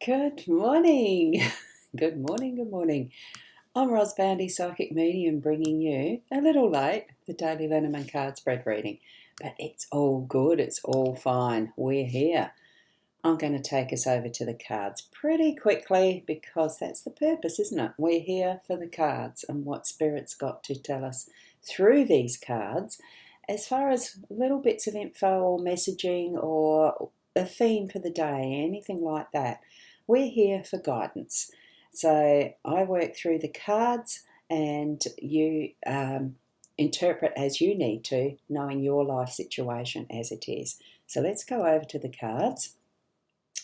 Good morning. Good morning, good morning. I'm Ros Boundy, Psychic Medium, bringing you, a little late, the daily Lenormand card spread reading. But it's all good, it's all fine. We're here. I'm going to take us over to the cards pretty quickly because that's the purpose, isn't it? We're here for the cards and what Spirit's got to tell us through these cards. As far as little bits of info or messaging or a theme for the day, anything like that, we're here for guidance. So I work through the cards and you interpret as you need to, knowing your life situation as it is. So let's go over to the cards.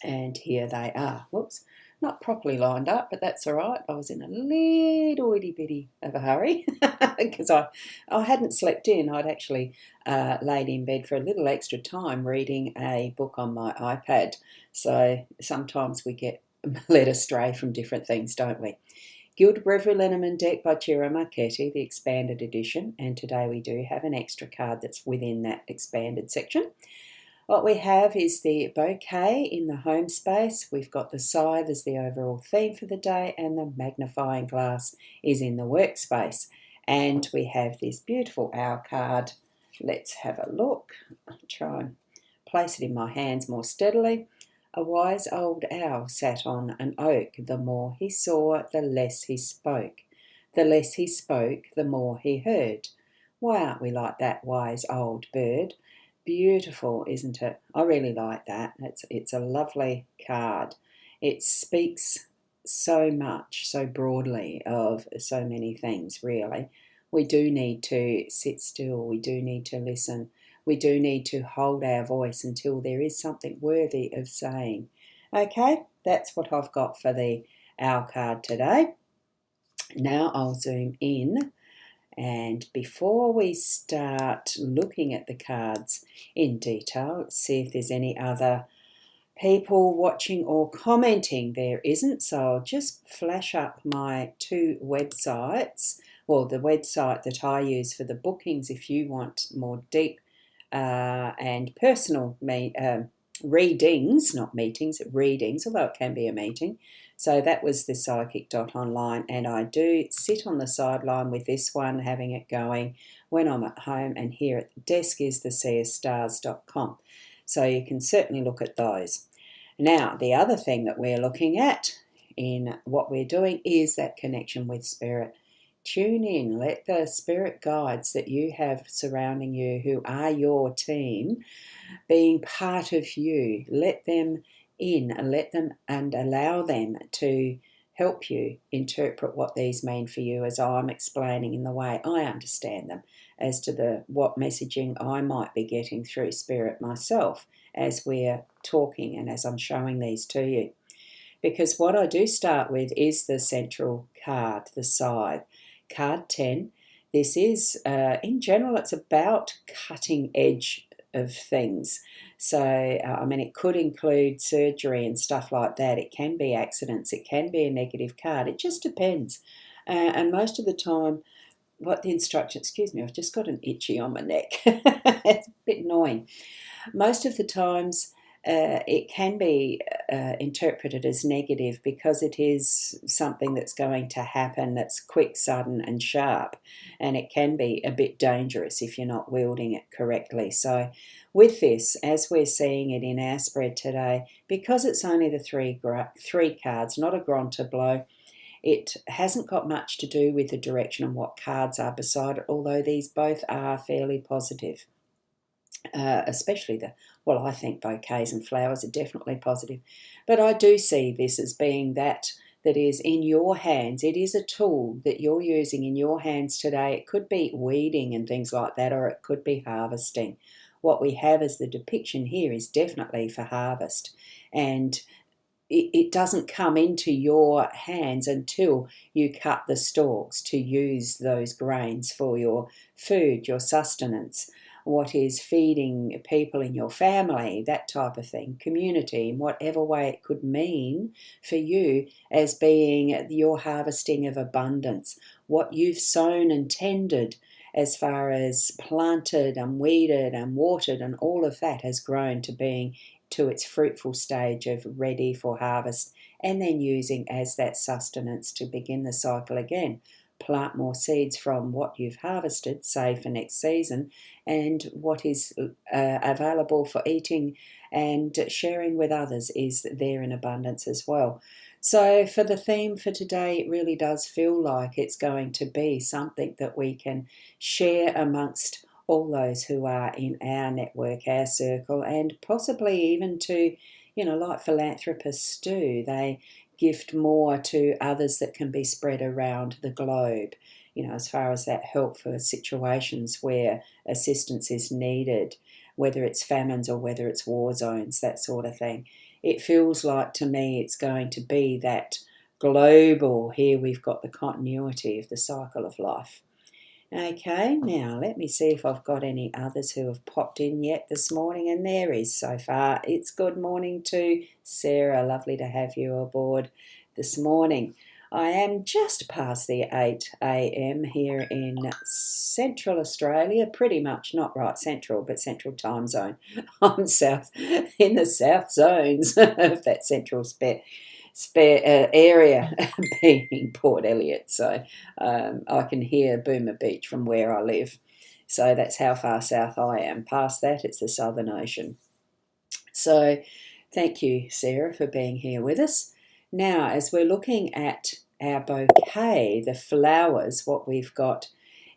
And here they are. Whoops, not properly lined up, but that's all right. I was in a little itty bitty of a hurry because I hadn't slept in. I'd actually laid in bed for a little extra time reading a book on my iPad. So sometimes we get led astray from different things, don't we? Gilded Reverie Lenormand deck by Ciro Marchetti, the expanded edition. And today we do have an extra card that's within that expanded section. What we have is the bouquet in the home space. We've got the scythe as the overall theme for the day, and the magnifying glass is in the workspace. And we have this beautiful owl card. Let's have a look. I'll try and place it in my hands more steadily. A wise old owl sat on an oak. The more he saw, the less he spoke. The less he spoke, the more he heard. Why aren't we like that wise old bird? Beautiful, isn't it? I really like that. It's a lovely card. It speaks so much, so broadly of so many things, really. We do need to sit still. We do need to listen. We do need to hold our voice until there is something worthy of saying. Okay, that's what I've got for the owl card today. Now I'll zoom in. And before we start looking at the cards in detail, let's see if there's any other people watching or commenting. There isn't, so I'll just flash up my two websites. Well, the website that I use for the bookings if you want more deep and personal readings, not meetings, readings, although it can be a meeting. So that was the psychic.online, and I do sit on the sideline with this one, having it going when I'm at home, and here at the desk is the seeastars.com. So you can certainly look at those. Now, the other thing that we're looking at in what we're doing is that connection with Spirit. Tune in, let the Spirit guides that you have surrounding you, who are your team, being part of you, let them in, let them and allow them to help you interpret what these mean for you, as I'm explaining in the way I understand them, as to what messaging I might be getting through Spirit myself as we're talking and as I'm showing these to you. Because what I do start with is the central card, the scythe. Card 10. This is, in general, it's about cutting edge of things. So, it could include surgery and stuff like that. It can be accidents. It can be a negative card. It just depends. And most of the time, what the instruction, excuse me, I've just got an itchy on my neck. It's a bit annoying. Most of the times, it can be interpreted as negative because it is something that's going to happen that's quick, sudden and sharp, and it can be a bit dangerous if you're not wielding it correctly. So with this, as we're seeing it in our spread today, because it's only the three cards, not a grand tableau, it hasn't got much to do with the direction and what cards are beside it, although these both are fairly positive. Especially I think bouquets and flowers are definitely positive. But I do see this as being that is in your hands. It is a tool that you're using in your hands today. It could be weeding and things like that, or it could be harvesting. What we have as the depiction here is definitely for harvest. And it doesn't come into your hands until you cut the stalks to use those grains for your food, your sustenance, what is feeding people in your family, that type of thing, community, in whatever way it could mean for you as being your harvesting of abundance, what you've sown and tended as far as planted and weeded and watered, and all of that has grown to being to its fruitful stage of ready for harvest, and then using as that sustenance to begin the cycle again. Plant more seeds from what you've harvested, say for next season, and what is available for eating and sharing with others is there in abundance as well. So for the theme for today, it really does feel like it's going to be something that we can share amongst all those who are in our network, our circle, and possibly even to, like philanthropists do. They gift more to others that can be spread around the globe, as far as that help for situations where assistance is needed, whether it's famines or whether it's war zones, that sort of thing. It feels like to me it's going to be that global, here we've got the continuity of the cycle of life. Okay, now let me see if I've got any others who have popped in yet this morning, and there is so far. It's good morning to Sarah. Lovely to have you aboard this morning. I am just past the 8 a.m. here in Central Australia, pretty much not right central, but central time zone. I'm in the south zones of that central area being Port Elliot, so I can hear Boomer Beach from where I live. So that's how far south I am. Past that, it's the Southern Ocean. So thank you, Sarah, for being here with us. Now, as we're looking at our bouquet, the flowers, what we've got,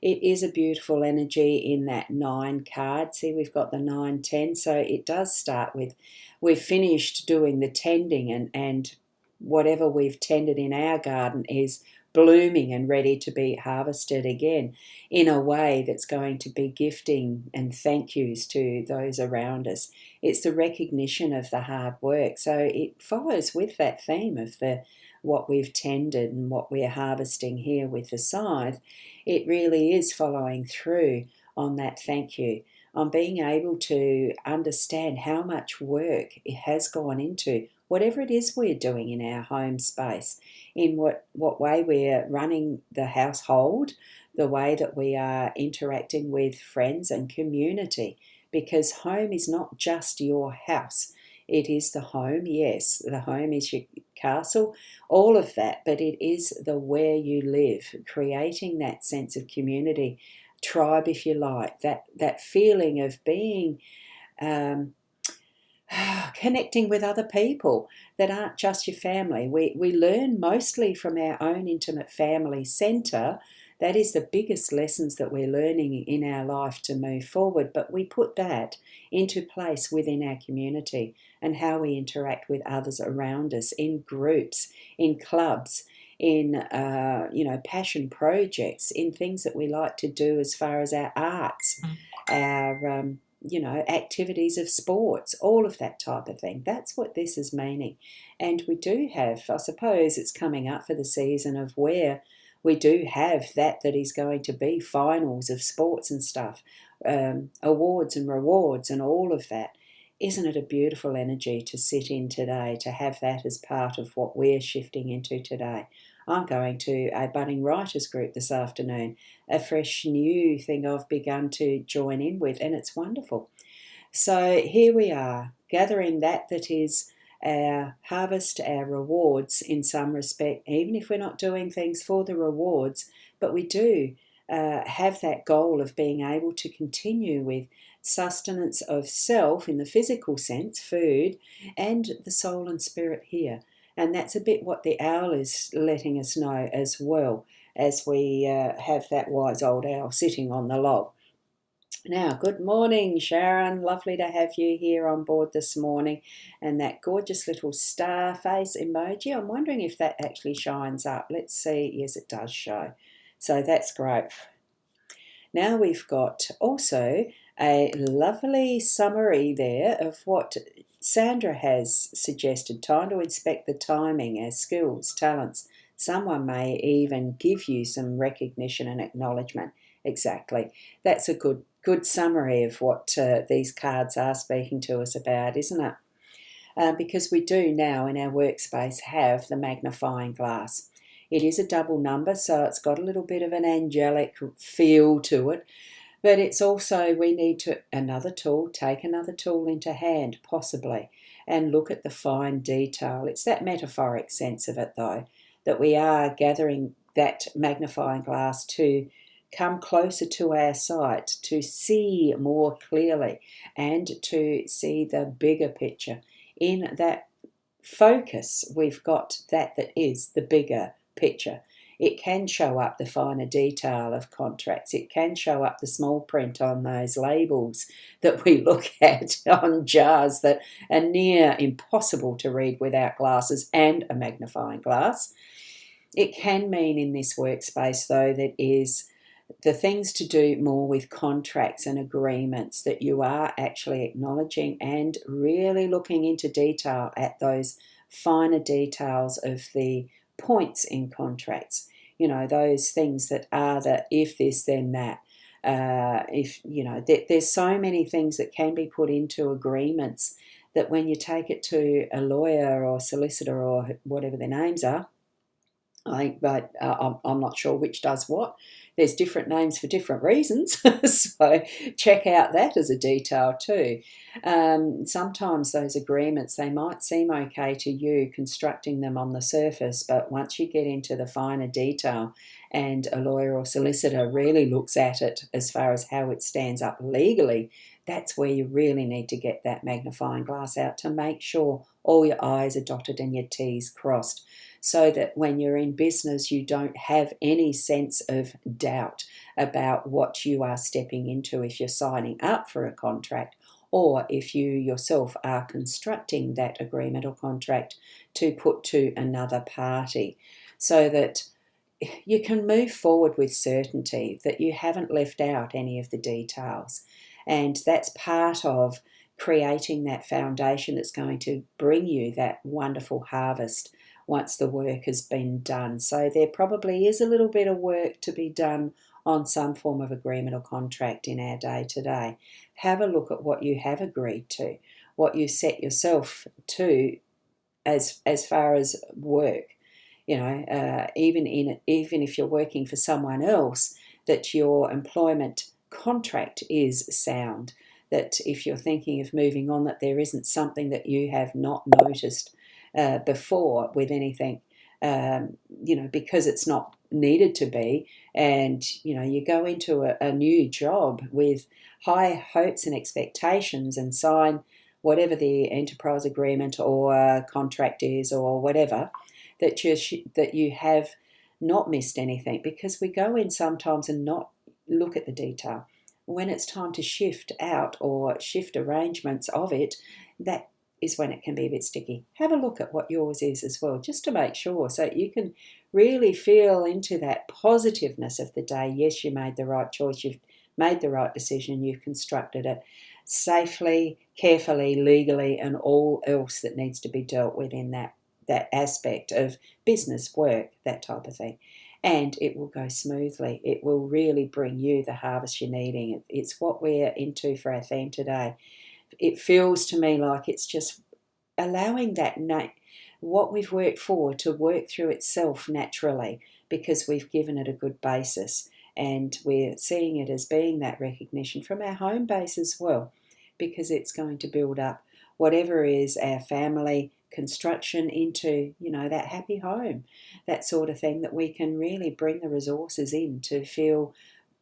it is a beautiful energy in that 9 card. See, we've got the 9-10, so it does start with, we've finished doing the tending, and whatever we've tended in our garden is blooming and ready to be harvested again in a way that's going to be gifting and thank yous to those around us. It's the recognition of the hard work. So it follows with that theme of what we've tended and what we're harvesting here with the scythe. It really is following through on that thank you, on being able to understand how much work it has gone into whatever it is we're doing in our home space, in what way we're running the household, the way that we are interacting with friends and community, because home is not just your house. It is the home, yes, the home is your castle, all of that, but it is the where you live, creating that sense of community, tribe if you like, that feeling of being connecting with other people that aren't just your family. We learn mostly from our own intimate family centre. That is the biggest lessons that we're learning in our life to move forward, but we put that into place within our community and how we interact with others around us in groups, in clubs, in passion projects, in things that we like to do as far as our arts, our activities of sports, all of that type of thing. That's what this is meaning. And we do have, I suppose it's coming up for the season of where we do have that is going to be finals of sports and stuff, awards and rewards and all of that. Isn't it a beautiful energy to sit in today, to have that as part of what we're shifting into today? I'm going to a budding writers group this afternoon, a fresh new thing I've begun to join in with, and it's wonderful. So here we are, gathering that is our harvest, our rewards in some respect, even if we're not doing things for the rewards, but we do have that goal of being able to continue with sustenance of self in the physical sense, food, and the soul and spirit here. And that's a bit what the owl is letting us know as well, as we have that wise old owl sitting on the log. Now, good morning, Sharon. Lovely to have you here on board this morning. And that gorgeous little star face emoji, I'm wondering if that actually shines up. Let's see. Yes, it does show. So that's great. Now we've got also a lovely summary there of what Sandra has suggested. Time to inspect the timing, our skills, talents. Someone may even give you some recognition and acknowledgement. Exactly. That's a good summary of what these cards are speaking to us about, isn't it? Because we do now in our workspace have the magnifying glass. It is a double number, so it's got a little bit of an angelic feel to it. But it's also, we need to, take another tool into hand, possibly, and look at the fine detail. It's that metaphoric sense of it, though, that we are gathering that magnifying glass to come closer to our sight, to see more clearly, and to see the bigger picture. In that focus, we've got that is the bigger picture. It can show up the finer detail of contracts. It can show up the small print on those labels that we look at on jars that are near impossible to read without glasses and a magnifying glass. It can mean in this workspace, though, that is the things to do more with contracts and agreements, that you are actually acknowledging and really looking into detail at those finer details of the points in contracts. Those things that are the if this then that. There's so many things that can be put into agreements that when you take it to a lawyer or solicitor or whatever their names are, I'm not sure which does what. There's different names for different reasons, so check out that as a detail too. Sometimes those agreements, they might seem okay to you constructing them on the surface, but once you get into the finer detail and a lawyer or solicitor really looks at it as far as how it stands up legally, that's where you really need to get that magnifying glass out to make sure all your I's are dotted and your T's crossed, so that when you're in business, you don't have any sense of doubt about what you are stepping into if you're signing up for a contract, or if you yourself are constructing that agreement or contract to put to another party, so that you can move forward with certainty that you haven't left out any of the details. And that's part of creating that foundation that's going to bring you that wonderful harvest once the work has been done. So there probably is a little bit of work to be done on some form of agreement or contract in our day today. Have a look at what you have agreed to, what you set yourself to as far as work. Even if you're working for someone else, that your employment contract is sound, that if you're thinking of moving on, that there isn't something that you have not noticed before with anything, because it's not needed to be, and you go into a new job with high hopes and expectations and sign whatever the enterprise agreement or contract is or whatever, that you have not missed anything, because we go in sometimes and not look at the detail. When it's time to shift out or shift arrangements of it, that is when it can be a bit sticky. Have a look at what yours is as well, just to make sure, so you can really feel into that positiveness of the day. Yes, you made the right choice, you've made the right decision, you've constructed it safely, carefully, legally, and all else that needs to be dealt with in that aspect of business, work, that type of thing. And it will go smoothly. It will really bring you the harvest you're needing. It's what we're into for our theme today. It feels to me like it's just allowing that what we've worked for to work through itself naturally, because we've given it a good basis, and we're seeing it as being that recognition from our home base as well, because it's going to build up whatever is our family construction into, that happy home, that sort of thing, that we can really bring the resources in to feel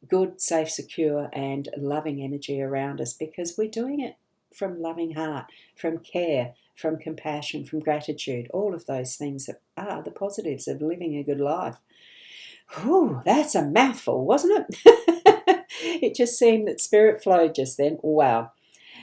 good, safe, secure, and loving energy around us, because we're doing it from loving heart, from care, from compassion, from gratitude, all of those things that are the positives of living a good life. Whew, that's a mouthful, wasn't it? It just seemed that spirit flowed just then. Wow.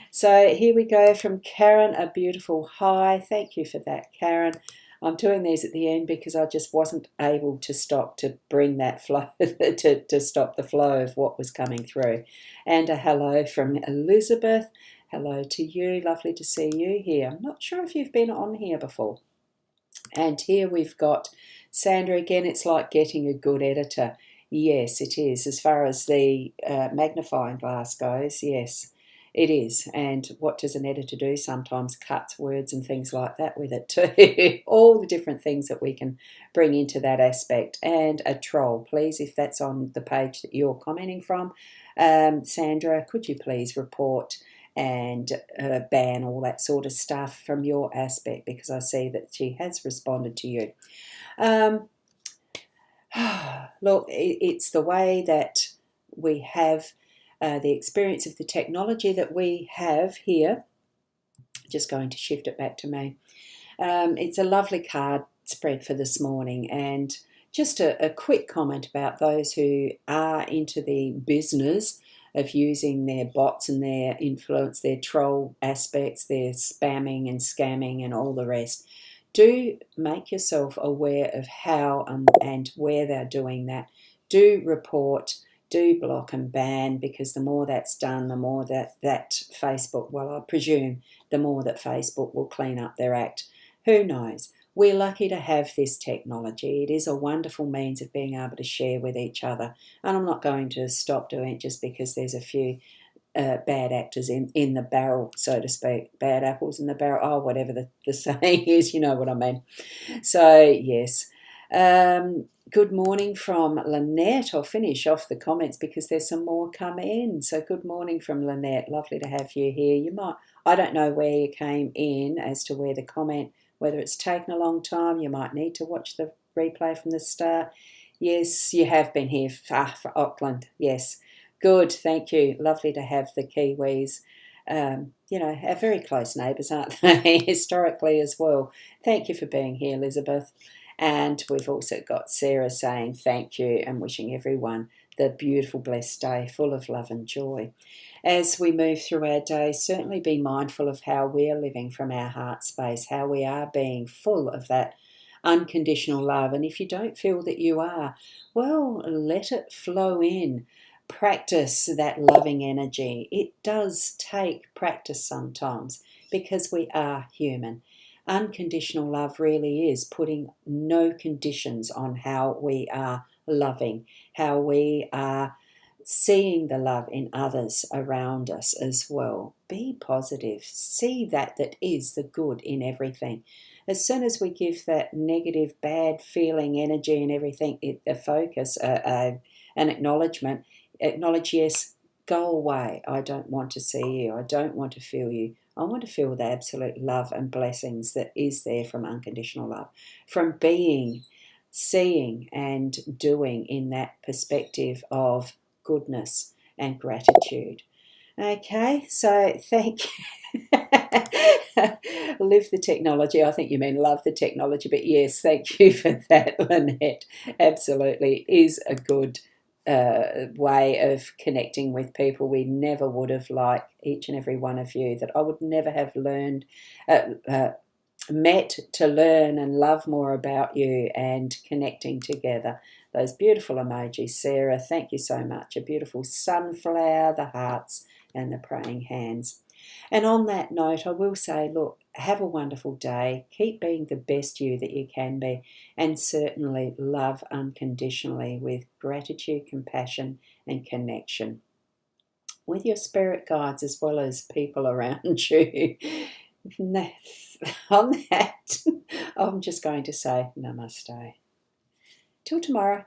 So here we go from Karen, a beautiful hi. Thank you for that, Karen. I'm doing these at the end because I just wasn't able to stop to bring that flow, to stop the flow of what was coming through. And a hello from Elizabeth. Hello to you. Lovely to see you here. I'm not sure if you've been on here before. And here we've got Sandra again. It's like getting a good editor. Yes, it is. As far as the magnifying glass goes, yes. It is. And what does an editor do? Sometimes cuts words and things like that with it too. All the different things that we can bring into that aspect. And a troll, please, if that's on the page that you're commenting from. Sandra, could you please report and ban all that sort of stuff from your aspect, because I see that she has responded to you. Look, it's the way that we have the experience of the technology that we have here. Just going to shift it back to me. It's a lovely card spread for this morning, and just a quick comment about those who are into the business of using their bots and their influence, their troll aspects, their spamming and scamming and all the rest. Do make yourself aware of how and where they're doing that. Do report, do block and ban, because the more that's done, the more that Facebook, well, I presume, the more that Facebook will clean up their act. Who knows? We're lucky to have this technology. It is a wonderful means of being able to share with each other. And I'm not going to stop doing it just because there's a few bad actors in the barrel, so to speak. Bad apples in the barrel. Oh, whatever the saying is, you know what I mean. So, yes. Good morning from Lynette. I'll finish off the comments because there's some more come in. So good morning from Lynette. Lovely to have you here. I don't know where you came in as to where the comment, whether it's taken a long time. You might need to watch the replay from the start. Yes, you have been here far for Auckland. Yes. Good, thank you. Lovely to have the Kiwis. Our very close neighbours, aren't they, historically as well. Thank you for being here, Elizabeth. And we've also got Sarah saying thank you and wishing everyone the beautiful, blessed day full of love and joy. As we move through our day, certainly be mindful of how we're living from our heart space, how we are being full of that unconditional love. And if you don't feel that you are, well, let it flow in. Practice that loving energy. It does take practice sometimes because we are human. Unconditional love really is putting no conditions on how we are loving, how we are seeing the love in others around us as well. Be positive. See that is the good in everything. As soon as we give that negative, bad feeling, energy and everything a focus, an acknowledgement, acknowledge, yes, go away. I don't want to see you. I don't want to feel you. I want to feel the absolute love and blessings that is there from unconditional love, from being, seeing and doing in that perspective of goodness and gratitude. Okay, so thank you. Live the technology. I think you mean love the technology, but yes, thank you for that, Lynette. Absolutely, it is a good way of connecting with people. We never would have, like each and every one of you, that I would never have met to learn and love more about you and connecting together. Those beautiful emojis, Sarah, thank you so much. A beautiful sunflower, the hearts and the praying hands. And on that note, I will say, look, have a wonderful day. Keep being the best you that you can be, and certainly love unconditionally with gratitude, compassion, and connection with your spirit guides as well as people around you. On that, I'm just going to say namaste. Till tomorrow.